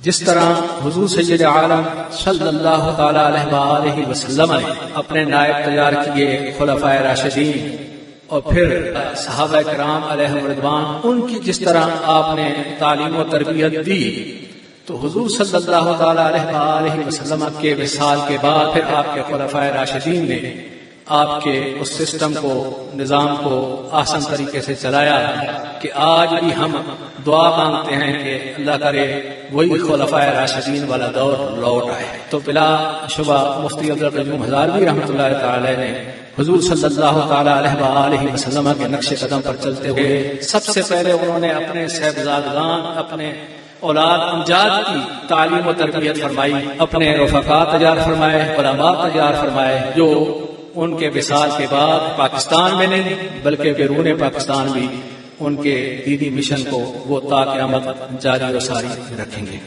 جس طرح حضور سید عالم صلی اللہ تعالی علیہ وآلہ وسلم نے اپنے نائب تیار کیے خلفائے راشدین اور پھر صحابہ کرام علیہم رضوان، ان کی جس طرح آپ نے تعلیم و تربیت دی، تو حضور صلی اللہ تعالی علیہ وآلہ وسلم کے وصال کے بعد پھر آپ کے خلفائے راشدین نے آپ کے اس سسٹم کو، نظام کو آسان طریقے سے چلایا کہ آج بھی ہم دعا مانگتے ہیں کہ اللہ کرے وہی خلفائے راشدین والا دور لوٹ آئے۔ تو بلا شبہ مفتی عبدالقیوم ہزاروی رحمۃ اللہ تعالی نے حضور صلی اللہ تعالی علیہ وآلہ وسلم کے نقش قدم پر چلتے ہوئے سب سے پہلے انہوں نے اپنے صاحبزادگان، اپنے اولاد امجاد کی تعلیم و تربیت فرمائی، اپنے رفقا تیار فرمائے، علماء تیار فرمائے، جو ان کے وصال کے بعد پاکستان میں نہیں بلکہ بیرون پاکستان بھی ان کے دینی مشن کو وہ تا قیامت جاری و ساری رکھیں گے۔